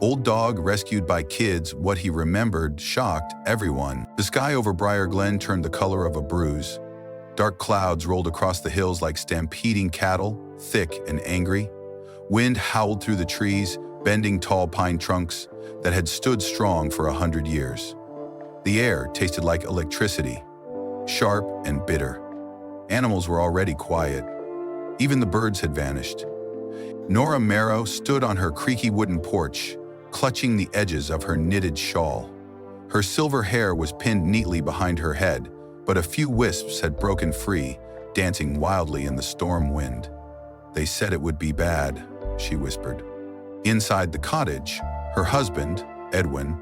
Old dog rescued by kids, what he remembered shocked everyone. The sky over Briar Glen turned the color of a bruise. Dark clouds rolled across the hills like stampeding cattle, thick and angry. Wind howled through the trees, bending tall pine trunks that had stood strong for 100 years. The air tasted like electricity, sharp and bitter. Animals were already quiet. Even the birds had vanished. Nora Marrow stood on her creaky wooden porch, clutching the edges of her knitted shawl. Her silver hair was pinned neatly behind her head, but a few wisps had broken free, dancing wildly in the storm wind. "They said it would be bad," she whispered. Inside the cottage, her husband, Edwin,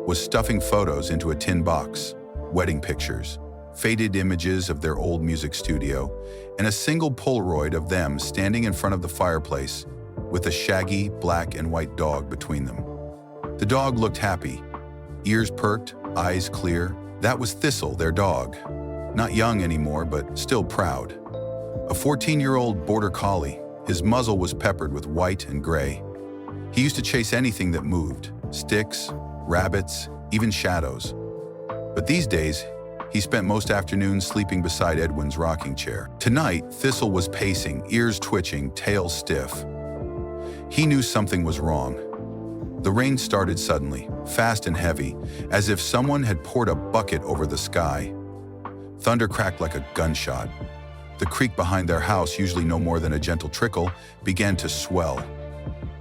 was stuffing photos into a tin box, wedding pictures, faded images of their old music studio, and a single Polaroid of them standing in front of the fireplace with a shaggy black and white dog between them. The dog looked happy, ears perked, eyes clear. That was Thistle, their dog. Not young anymore, but still proud. A 14-year-old border collie, his muzzle was peppered with white and gray. He used to chase anything that moved, sticks, rabbits, even shadows. But these days, he spent most afternoons sleeping beside Edwin's rocking chair. Tonight, Thistle was pacing, ears twitching, tail stiff. He knew something was wrong. The rain started suddenly, fast and heavy, as if someone had poured a bucket over the sky. Thunder cracked like a gunshot. The creek behind their house, usually no more than a gentle trickle, began to swell.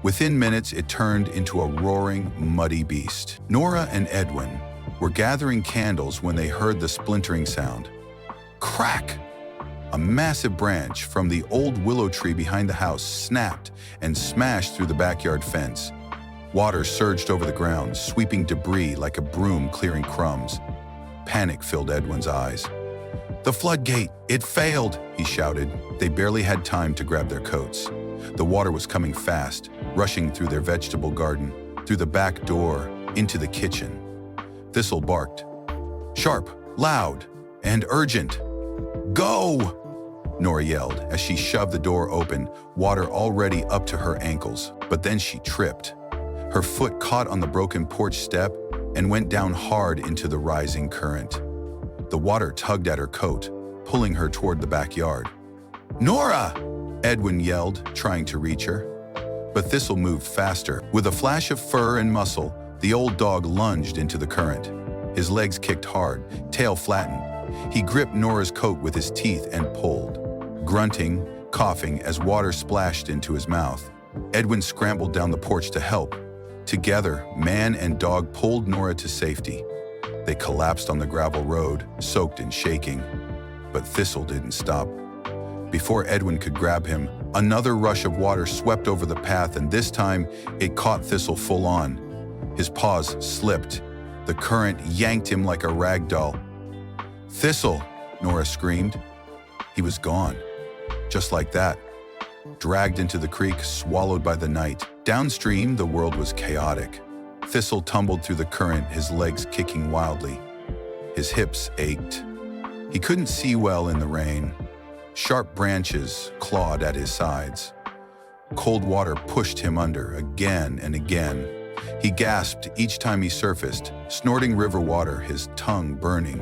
Within minutes, it turned into a roaring, muddy beast. Nora and Edwin were gathering candles when they heard the splintering sound. Crack! A massive branch from the old willow tree behind the house snapped and smashed through the backyard fence. Water surged over the ground, sweeping debris like a broom clearing crumbs. Panic filled Edwin's eyes. "The floodgate! It failed!" he shouted. They barely had time to grab their coats. The water was coming fast, rushing through their vegetable garden, through the back door, into the kitchen. Thistle barked. Sharp, loud, and urgent. "Go!" Nora yelled as she shoved the door open, water already up to her ankles. But then she tripped. Her foot caught on the broken porch step and went down hard into the rising current. The water tugged at her coat, pulling her toward the backyard. "Nora!" Edwin yelled, trying to reach her. But Thistle moved faster. With a flash of fur and muscle, the old dog lunged into the current. His legs kicked hard, tail flattened. He gripped Nora's coat with his teeth and pulled, grunting, coughing as water splashed into his mouth. Edwin scrambled down the porch to help. Together, man and dog pulled Nora to safety. They collapsed on the gravel road, soaked and shaking. But Thistle didn't stop. Before Edwin could grab him, another rush of water swept over the path, and this time it caught Thistle full on. His paws slipped. The current yanked him like a rag doll. "Thistle!" Nora screamed. He was gone. Just like that. Dragged into the creek, swallowed by the night. Downstream, the world was chaotic. Thistle tumbled through the current, his legs kicking wildly. His hips ached. He couldn't see well in the rain. Sharp branches clawed at his sides. Cold water pushed him under again and again. He gasped each time he surfaced, snorting river water, his tongue burning.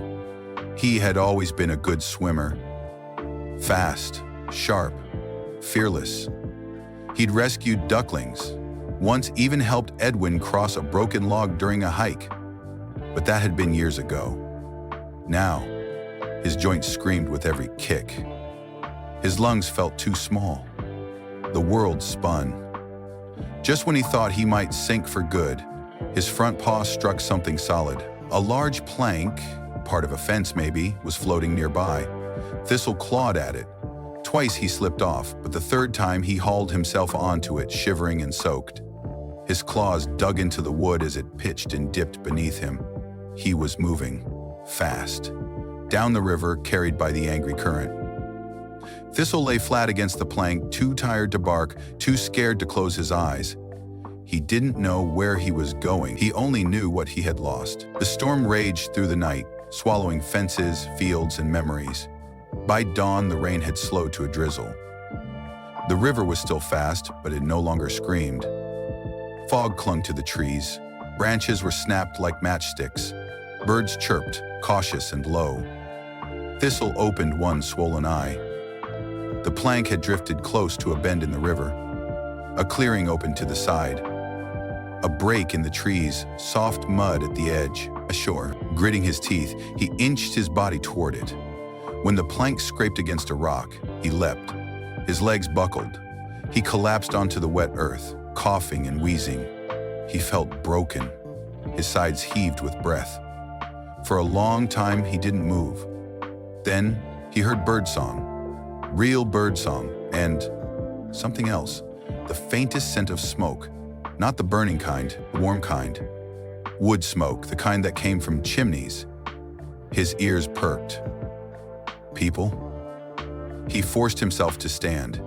He had always been a good swimmer. Fast, sharp, fearless. He'd rescued ducklings, once even helped Edwin cross a broken log during a hike. But that had been years ago. Now, his joints screamed with every kick. His lungs felt too small. The world spun. Just when he thought he might sink for good, his front paw struck something solid. A large plank, part of a fence maybe, was floating nearby. Thistle clawed at it. Twice he slipped off, but the third time he hauled himself onto it, shivering and soaked. His claws dug into the wood as it pitched and dipped beneath him. He was moving, fast, down the river, carried by the angry current. Thistle lay flat against the plank, too tired to bark, too scared to close his eyes. He didn't know where he was going. He only knew what he had lost. The storm raged through the night, swallowing fences, fields, and memories. By dawn, the rain had slowed to a drizzle. The river was still fast, but it no longer screamed. Fog clung to the trees. Branches were snapped like matchsticks. Birds chirped, cautious and low. Thistle opened one swollen eye. The plank had drifted close to a bend in the river. A clearing opened to the side. A break in the trees, soft mud at the edge, ashore. Gritting his teeth, he inched his body toward it. When the plank scraped against a rock, he leapt. His legs buckled. He collapsed onto the wet earth, coughing and wheezing. He felt broken. His sides heaved with breath. For a long time, he didn't move. Then, he heard birdsong. Real birdsong, and something else. The faintest scent of smoke. Not the burning kind, the warm kind. Wood smoke, the kind that came from chimneys. His ears perked. People? He forced himself to stand.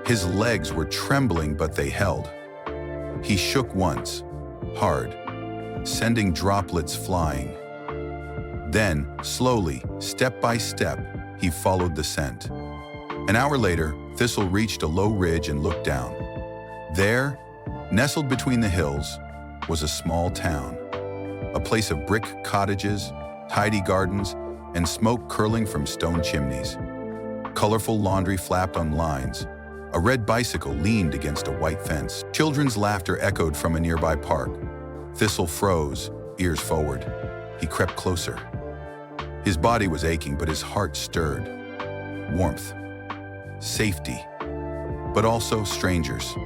His legs were trembling, but they held. He shook once, hard, sending droplets flying. Then, slowly, step by step, he followed the scent. An hour later, Thistle reached a low ridge and looked down. There, nestled between the hills, was a small town. A place of brick cottages, tidy gardens, and smoke curling from stone chimneys. Colorful laundry flapped on lines. A red bicycle leaned against a white fence. Children's laughter echoed from a nearby park. Thistle froze, ears forward. He crept closer. His body was aching, but his heart stirred. Warmth. Safety. But also strangers.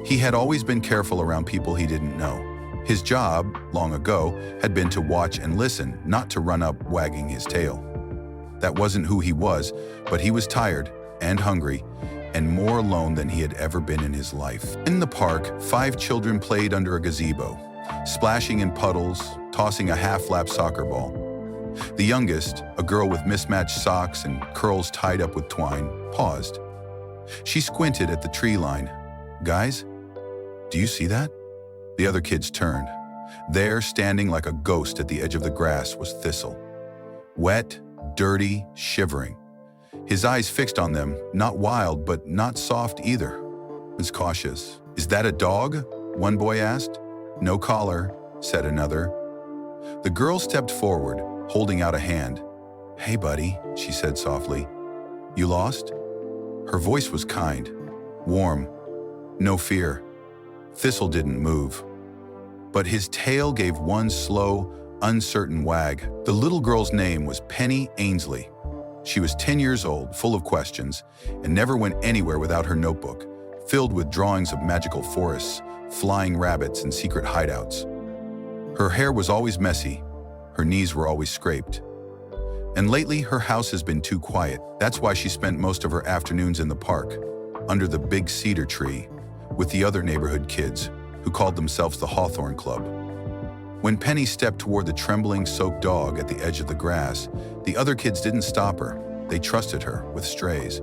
He had always been careful around people he didn't know. His job, long ago, had been to watch and listen, not to run up wagging his tail. That wasn't who he was, but he was tired and hungry, and more alone than he had ever been in his life. In the park, 5 children played under a gazebo, splashing in puddles, tossing a half-lap soccer ball. The youngest, a girl with mismatched socks and curls tied up with twine, paused. She squinted at the tree line. "Guys, do you see that?" The other kids turned. There, standing like a ghost at the edge of the grass, was Thistle. Wet, dirty, shivering. His eyes fixed on them, not wild, but not soft either. He was cautious. "Is that a dog?" one boy asked. "No collar," said another. The girl stepped forward, holding out a hand. "Hey, buddy," she said softly. "You lost?" Her voice was kind, warm, no fear. Thistle didn't move. But his tail gave one slow, uncertain wag. The little girl's name was Penny Ainsley. She was 10 years old, full of questions, and never went anywhere without her notebook, filled with drawings of magical forests, flying rabbits, and secret hideouts. Her hair was always messy. Her knees were always scraped. And lately, her house has been too quiet. That's why she spent most of her afternoons in the park, under the big cedar tree, with the other neighborhood kids, who called themselves the Hawthorne Club. When Penny stepped toward the trembling, soaked dog at the edge of the grass, the other kids didn't stop her. They trusted her with strays.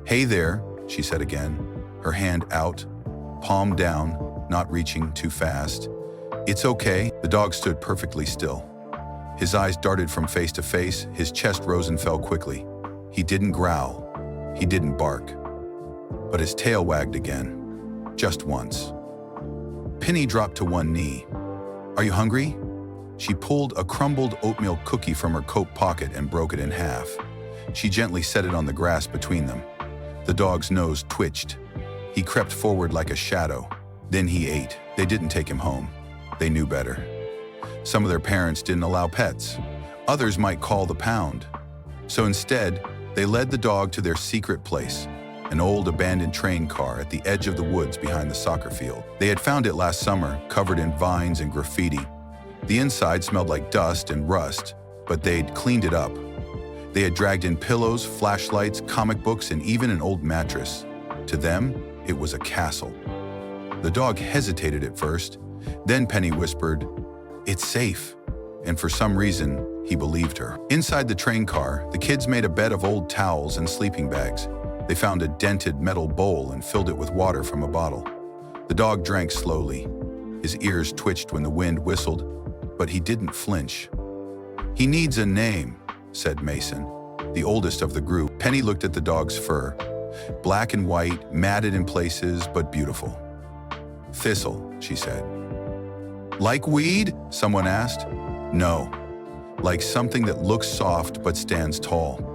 "Hey there," she said again, her hand out, palm down, not reaching too fast. "It's okay." The dog stood perfectly still. His eyes darted from face to face, his chest rose and fell quickly. He didn't growl. He didn't bark. But his tail wagged again. Just once. Penny dropped to one knee. "Are you hungry?" She pulled a crumbled oatmeal cookie from her coat pocket and broke it in half. She gently set it on the grass between them. The dog's nose twitched. He crept forward like a shadow. Then he ate. They didn't take him home. They knew better. Some of their parents didn't allow pets. Others might call the pound. So instead, they led the dog to their secret place, an old abandoned train car at the edge of the woods behind the soccer field. They had found it last summer, covered in vines and graffiti. The inside smelled like dust and rust, but they'd cleaned it up. They had dragged in pillows, flashlights, comic books, and even an old mattress. To them, it was a castle. The dog hesitated at first. Then Penny whispered, "It's safe." And for some reason, he believed her. Inside the train car, the kids made a bed of old towels and sleeping bags. They found a dented metal bowl and filled it with water from a bottle. The dog drank slowly. His ears twitched when the wind whistled, but he didn't flinch. "He needs a name," said Mason, the oldest of the group. Penny looked at the dog's fur. Black and white, matted in places, but beautiful. Thistle, she said. Like weed? Someone asked. No, like something that looks soft but stands tall.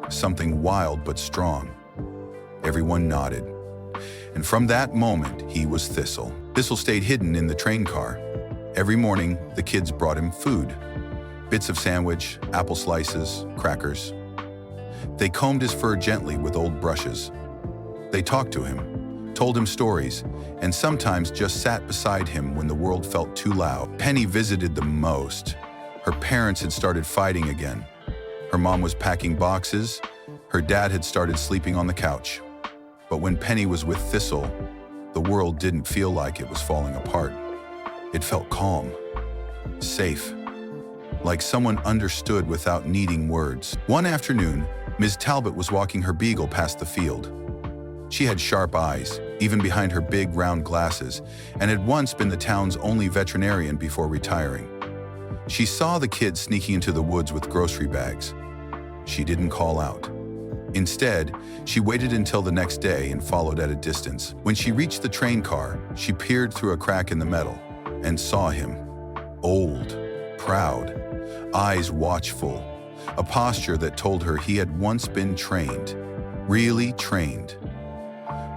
Something wild but strong. Everyone nodded. And from that moment, he was Thistle. Thistle stayed hidden in the train car. Every morning, the kids brought him food. Bits of sandwich, apple slices, crackers. They combed his fur gently with old brushes. They talked to him, told him stories, and sometimes just sat beside him when the world felt too loud. Penny visited the most. Her parents had started fighting again. Her mom was packing boxes. Her dad had started sleeping on the couch. But when Penny was with Thistle, the world didn't feel like it was falling apart. It felt calm, safe, like someone understood without needing words. One afternoon, Ms. Talbot was walking her beagle past the field. She had sharp eyes, even behind her big round glasses, and had once been the town's only veterinarian before retiring. She saw the kids sneaking into the woods with grocery bags. She didn't call out. Instead, she waited until the next day and followed at a distance. When she reached the train car, she peered through a crack in the metal and saw him. Old, proud, eyes watchful, a posture that told her he had once been trained, really trained.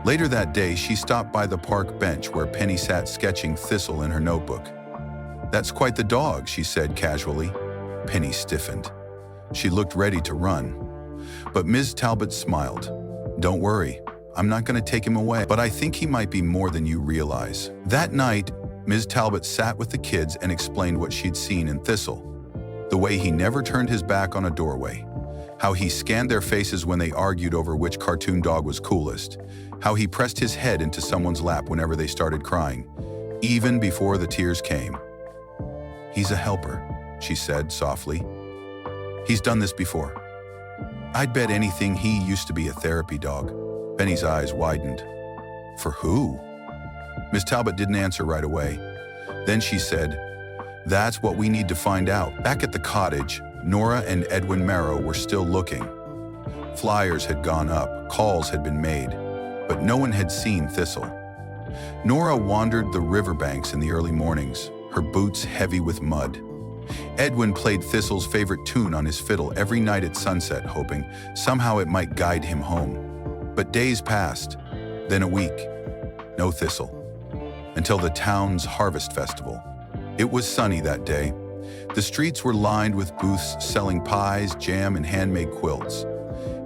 Later that day, she stopped by the park bench where Penny sat sketching Thistle in her notebook. "That's quite the dog," she said casually. Penny stiffened. She looked ready to run. But Ms. Talbot smiled. "Don't worry, I'm not going to take him away, but I think he might be more than you realize." That night, Ms. Talbot sat with the kids and explained what she'd seen in Thistle. The way he never turned his back on a doorway. How he scanned their faces when they argued over which cartoon dog was coolest. How he pressed his head into someone's lap whenever they started crying, even before the tears came. "He's a helper," she said softly. "He's done this before. I'd bet anything he used to be a therapy dog." Penny's eyes widened. "For who?" Miss Talbot didn't answer right away. Then she said, "That's what we need to find out." Back at the cottage, Nora and Edwin Marrow were still looking. Flyers had gone up, calls had been made, but no one had seen Thistle. Nora wandered the riverbanks in the early mornings, her boots heavy with mud. Edwin played Thistle's favorite tune on his fiddle every night at sunset, hoping somehow it might guide him home. But days passed, then a week. No Thistle. Until the town's harvest festival. It was sunny that day. The streets were lined with booths selling pies, jam, and handmade quilts.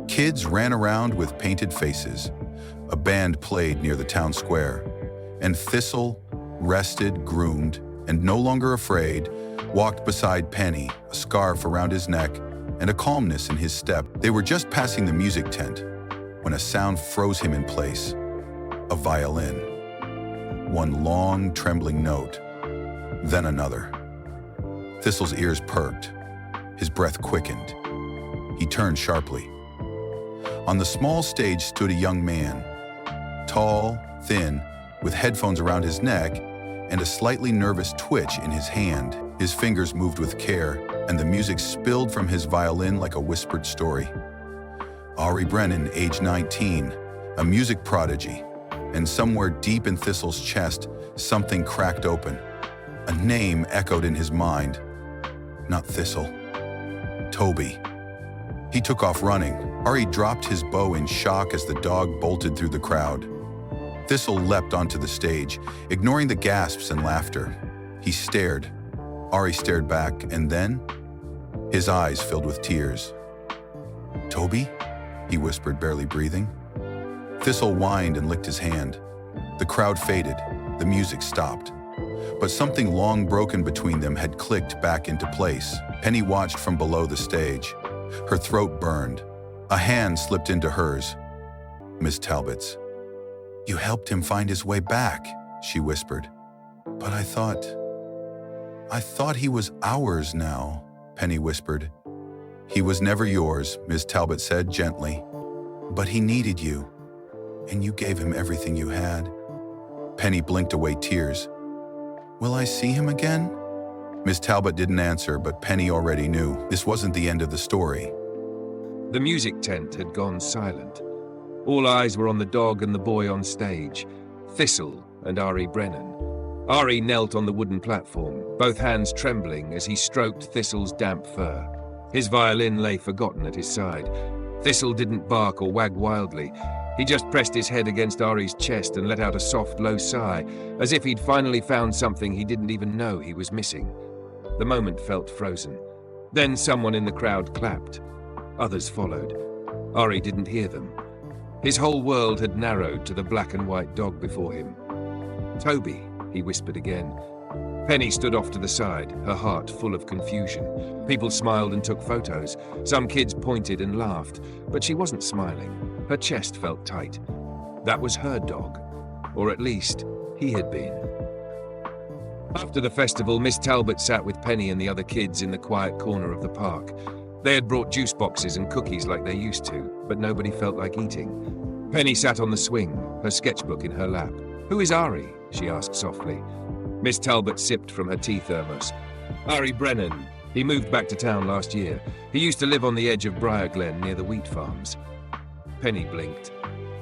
Kids ran around with painted faces. A band played near the town square. And Thistle, rested, groomed, and no longer afraid, walked beside Penny, a scarf around his neck and a calmness in his step. They were just passing the music tent when a sound froze him in place. A violin. One long, trembling note, then another. Thistle's ears perked. His breath quickened. He turned sharply. On the small stage stood a young man, tall, thin, with headphones around his neck and a slightly nervous twitch in his hand. His fingers moved with care, and the music spilled from his violin like a whispered story. Ari Brennan, age 19, a music prodigy, and somewhere deep in Thistle's chest, something cracked open. A name echoed in his mind. Not Thistle. Toby. He took off running. Ari dropped his bow in shock as the dog bolted through the crowd. Thistle leapt onto the stage, ignoring the gasps and laughter. He stared. Ari stared back, and then his eyes filled with tears. "Toby?" he whispered, barely breathing. Thistle whined and licked his hand. The crowd faded. The music stopped. But something long broken between them had clicked back into place. Penny watched from below the stage. Her throat burned. A hand slipped into hers. Miss Talbot's. "You helped him find his way back," she whispered. "But I thought he was ours now," Penny whispered. "He was never yours," Miss Talbot said gently. "But he needed you, and you gave him everything you had." Penny blinked away tears. "Will I see him again?" Miss Talbot didn't answer, but Penny already knew this wasn't the end of the story. The music tent had gone silent. All eyes were on the dog and the boy on stage. Thistle, and Ari Brennan. Ari knelt on the wooden platform, both hands trembling as he stroked Thistle's damp fur. His violin lay forgotten at his side. Thistle didn't bark or wag wildly. He just pressed his head against Ari's chest and let out a soft, low sigh, as if he'd finally found something he didn't even know he was missing. The moment felt frozen. Then someone in the crowd clapped. Others followed. Ari didn't hear them. His whole world had narrowed to the black and white dog before him. "Toby," he whispered again. Penny stood off to the side, her heart full of confusion. People smiled and took photos. Some kids pointed and laughed, but she wasn't smiling. Her chest felt tight. That was her dog, or at least he had been. After the festival, Miss Talbot sat with Penny and the other kids in the quiet corner of the park. They had brought juice boxes and cookies like they used to, but nobody felt like eating. Penny sat on the swing, her sketchbook in her lap. "Who is Ari?" she asked softly. Miss Talbot sipped from her tea thermos. "Ari Brennan. He moved back to town last year. He used to live on the edge of Briar Glen near the wheat farms." Penny blinked.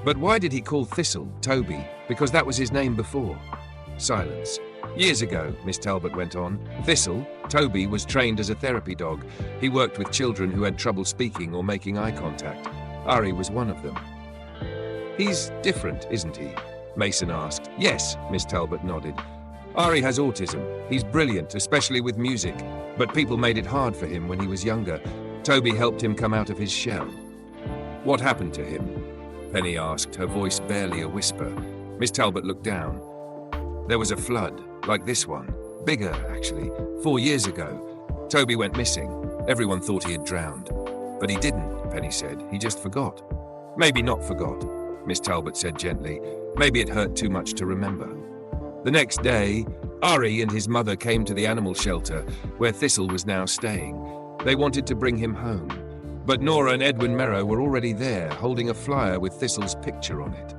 "But why did he call Thistle Toby? Because that was his name before." Silence. "Years ago," Miss Talbot went on, "Thistle, Toby, was trained as a therapy dog. He worked with children who had trouble speaking or making eye contact. Ari was one of them." "He's different, isn't he?" Mason asked. "Yes," Miss Talbot nodded. "Ari has autism. He's brilliant, especially with music, but people made it hard for him when he was younger. Toby helped him come out of his shell." "What happened to him?" Penny asked, her voice barely a whisper. Miss Talbot looked down. "There was a flood, like this one. Bigger, actually, 4 years ago. Toby went missing. Everyone thought he had drowned. But he didn't," Penny said. "He just forgot." "Maybe not forgot," Miss Talbot said gently. "Maybe it hurt too much to remember." The next day, Ari and his mother came to the animal shelter, where Thistle was now staying. They wanted to bring him home. But Nora and Edwin Merrow were already there, holding a flyer with Thistle's picture on it.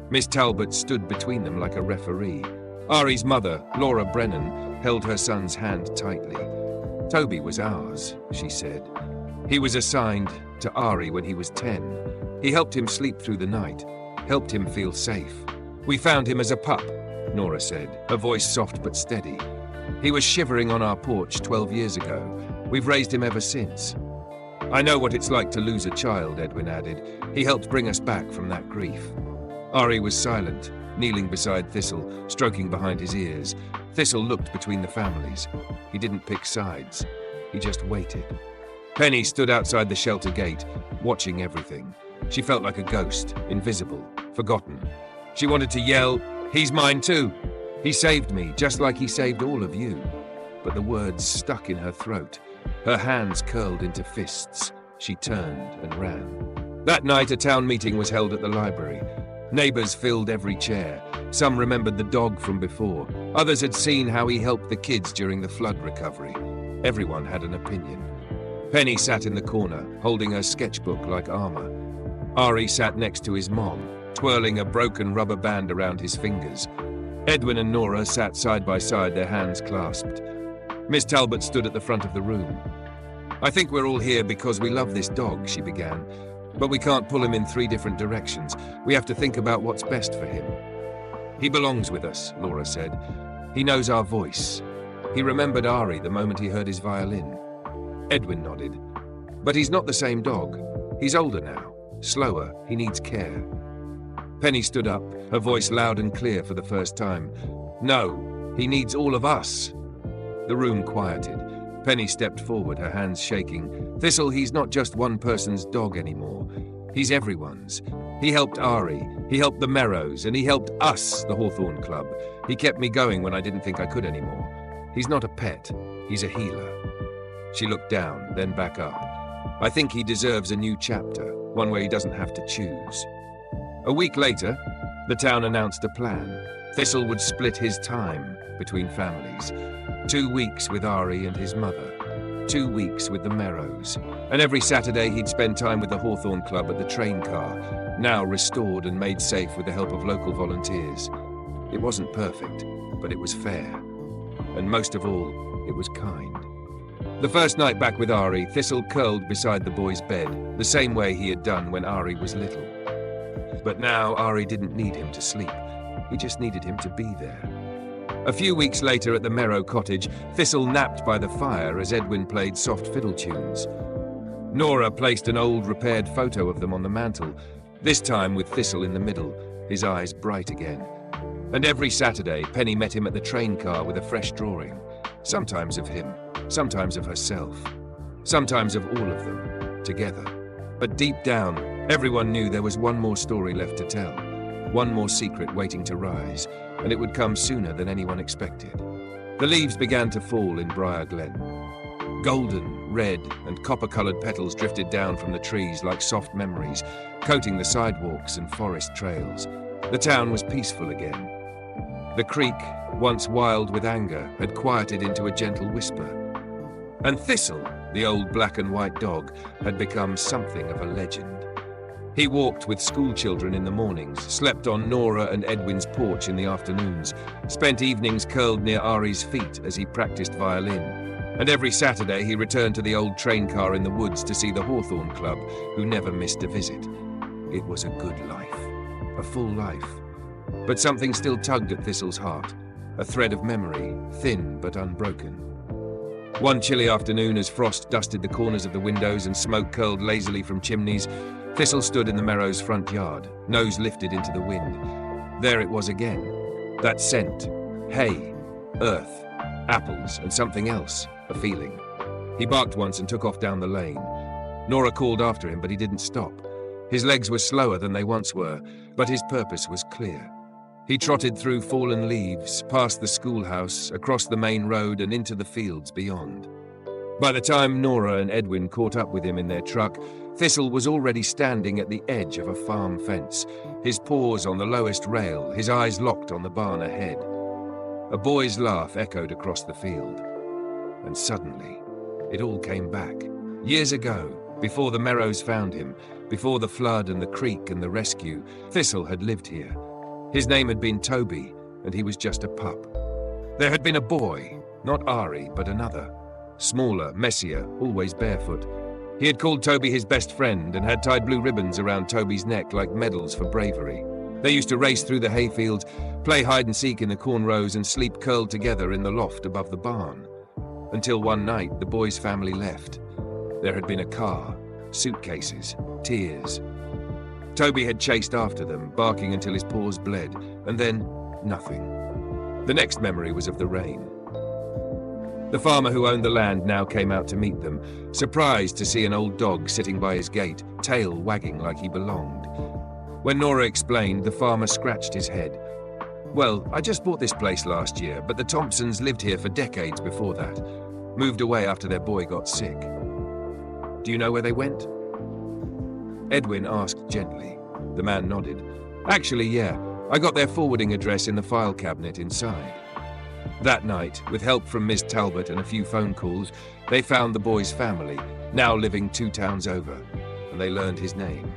Miss Talbot stood between them like a referee. Ari's mother, Laura Brennan, held her son's hand tightly. "Toby was ours," she said. "He was assigned to Ari when he was 10. He helped him sleep through the night, helped him feel safe. We found him as a pup," Nora said, her voice soft but steady. "He was shivering on our porch 12 years ago. We've raised him ever since." "I know what it's like to lose a child," Edwin added. "He helped bring us back from that grief." Ari was silent, kneeling beside Thistle, stroking behind his ears. Thistle looked between the families. He didn't pick sides. He just waited. Penny stood outside the shelter gate, watching everything. She felt like a ghost, invisible, forgotten. She wanted to yell, "He's mine too! He saved me, just like he saved all of you." But the words stuck in her throat. Her hands curled into fists. She turned and ran. That night, a town meeting was held at the library. Neighbors filled every chair. Some remembered the dog from before. Others had seen how he helped the kids during the flood recovery. Everyone had an opinion. Penny sat in the corner, holding her sketchbook like armor. Ari sat next to his mom, twirling a broken rubber band around his fingers. Edwin and Nora sat side by side, their hands clasped. Miss Talbot stood at the front of the room. "I think we're all here because we love this dog," she began. "But we can't pull him in 3 different directions. We have to think about what's best for him." "He belongs with us," Laura said. "He knows our voice. He remembered Ari the moment he heard his violin." Edwin nodded. "But he's not the same dog. He's older now, slower. He needs care." Penny stood up, her voice loud and clear for the first time. "No, he needs all of us." The room quieted. Penny stepped forward, her hands shaking. "Thistle, he's not just one person's dog anymore. He's everyone's. He helped Ari, he helped the Merrows, and he helped us, the Hawthorne Club. He kept me going when I didn't think I could anymore. He's not a pet, he's a healer." She looked down, then back up. "I think he deserves a new chapter, one where he doesn't have to choose." A week later, the town announced a plan. Thistle would split his time between families. 2 weeks with Ari and his mother. 2 weeks with the Merrows. And every Saturday he'd spend time with the Hawthorne Club at the train car, now restored and made safe with the help of local volunteers. It wasn't perfect, but it was fair. And most of all, it was kind. The first night back with Ari, Thistle curled beside the boy's bed, the same way he had done when Ari was little. But now Ari didn't need him to sleep. He just needed him to be there. A few weeks later at the Merrow cottage, Thistle napped by the fire as Edwin played soft fiddle tunes. Nora placed an old repaired photo of them on the mantel, this time with Thistle in the middle, his eyes bright again. And every Saturday, Penny met him at the train car with a fresh drawing, sometimes of him, sometimes of herself, sometimes of all of them, together. But deep down, everyone knew there was one more story left to tell, one more secret waiting to rise, and it would come sooner than anyone expected. The leaves began to fall in Briar Glen. Golden, red, and copper-colored petals drifted down from the trees like soft memories, coating the sidewalks and forest trails. The town was peaceful again. The creek, once wild with anger, had quieted into a gentle whisper. And Thistle, the old black and white dog, had become something of a legend. He walked with schoolchildren in the mornings, slept on Nora and Edwin's porch in the afternoons, spent evenings curled near Ari's feet as he practiced violin. And every Saturday he returned to the old train car in the woods to see the Hawthorne Club, who never missed a visit. It was a good life, a full life. But something still tugged at Thistle's heart, a thread of memory, thin but unbroken. One chilly afternoon, as frost dusted the corners of the windows and smoke curled lazily from chimneys, Thistle stood in the Merrow's front yard, nose lifted into the wind. There it was again, that scent, hay, earth, apples, and something else, a feeling. He barked once and took off down the lane. Nora called after him, but he didn't stop. His legs were slower than they once were, but his purpose was clear. He trotted through fallen leaves, past the schoolhouse, across the main road and into the fields beyond. By the time Nora and Edwin caught up with him in their truck, Thistle was already standing at the edge of a farm fence, his paws on the lowest rail, his eyes locked on the barn ahead. A boy's laugh echoed across the field. And suddenly, it all came back. Years ago, before the Merrows found him, before the flood and the creek and the rescue, Thistle had lived here. His name had been Toby, and he was just a pup. There had been a boy, not Ari, but another. Smaller, messier, always barefoot. He had called Toby his best friend and had tied blue ribbons around Toby's neck like medals for bravery. They used to race through the hayfield, play hide-and-seek in the corn rows and sleep curled together in the loft above the barn. Until one night, the boy's family left. There had been a car, suitcases, tears. Toby had chased after them, barking until his paws bled, and then nothing. The next memory was of the rain. The farmer who owned the land now came out to meet them, surprised to see an old dog sitting by his gate, tail wagging like he belonged. When Nora explained, the farmer scratched his head. "Well, I just bought this place last year, but the Thompsons lived here for decades before that. Moved away after their boy got sick." "Do you know where they went?" Edwin asked gently. The man nodded. "Actually, yeah. I got their forwarding address in the file cabinet inside." That night, with help from Ms. Talbot and a few phone calls, they found the boy's family, now living 2 towns over, and they learned his name.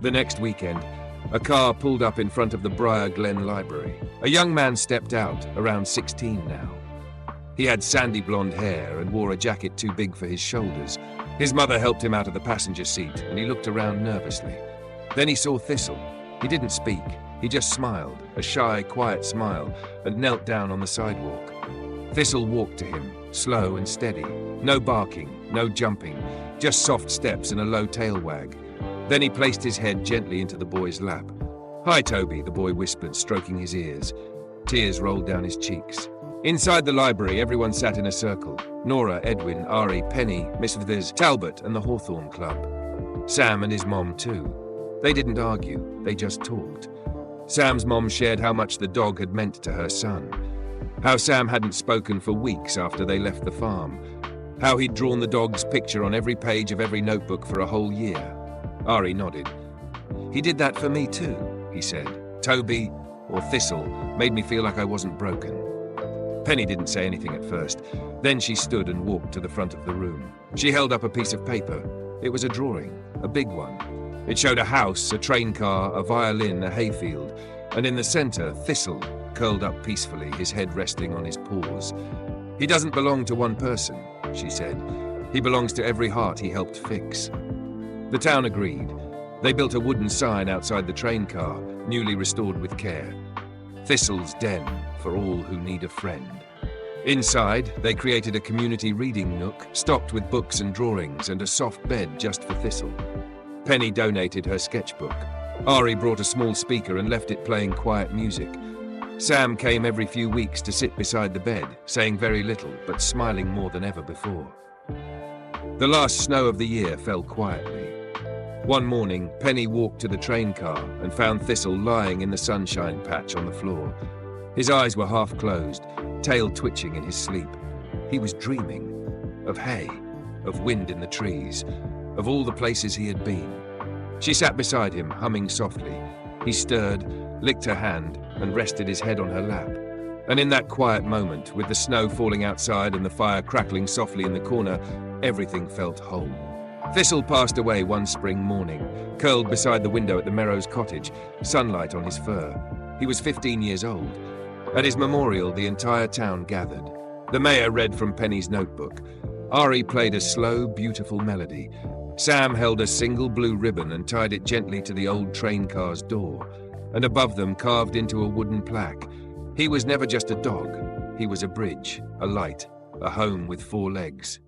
The next weekend, a car pulled up in front of the Briar Glen Library. A young man stepped out, around 16 now. He had sandy blonde hair and wore a jacket too big for his shoulders. His mother helped him out of the passenger seat, and he looked around nervously. Then he saw Thistle. He didn't speak. He just smiled, a shy, quiet smile, and knelt down on the sidewalk. Thistle walked to him, slow and steady. No barking, no jumping, just soft steps and a low tail wag. Then he placed his head gently into the boy's lap. "Hi, Toby," the boy whispered, stroking his ears. Tears rolled down his cheeks. Inside the library, everyone sat in a circle. Nora, Edwin, Ari, Penny, Miss Viz, Talbot, and the Hawthorne Club. Sam and his mom, too. They didn't argue, they just talked. Sam's mom shared how much the dog had meant to her son. How Sam hadn't spoken for weeks after they left the farm. How he'd drawn the dog's picture on every page of every notebook for a whole year. Ari nodded. "He did that for me too," he said. "Toby, or Thistle, made me feel like I wasn't broken." Penny didn't say anything at first. Then she stood and walked to the front of the room. She held up a piece of paper. It was a drawing, a big one. It showed a house, a train car, a violin, a hayfield, and in the center, Thistle, curled up peacefully, his head resting on his paws. "He doesn't belong to one person," she said. "He belongs to every heart he helped fix." The town agreed. They built a wooden sign outside the train car, newly restored with care. Thistle's den for all who need a friend. Inside, they created a community reading nook stocked with books and drawings and a soft bed just for Thistle. Penny donated her sketchbook. Ari brought a small speaker and left it playing quiet music. Sam came every few weeks to sit beside the bed, saying very little but smiling more than ever before. The last snow of the year fell quietly. One morning, Penny walked to the train car and found Thistle lying in the sunshine patch on the floor. His eyes were half closed, tail twitching in his sleep. He was dreaming of hay, of wind in the trees, of all the places he had been. She sat beside him, humming softly. He stirred, licked her hand, and rested his head on her lap. And in that quiet moment, with the snow falling outside and the fire crackling softly in the corner, everything felt whole. Thistle passed away one spring morning, curled beside the window at the Merrows' cottage, sunlight on his fur. He was 15 years old. At his memorial, the entire town gathered. The mayor read from Penny's notebook. Ari played a slow, beautiful melody. Sam held a single blue ribbon and tied it gently to the old train car's door. And above them, carved into a wooden plaque, he was never just a dog. He was a bridge, a light, a home with 4 legs.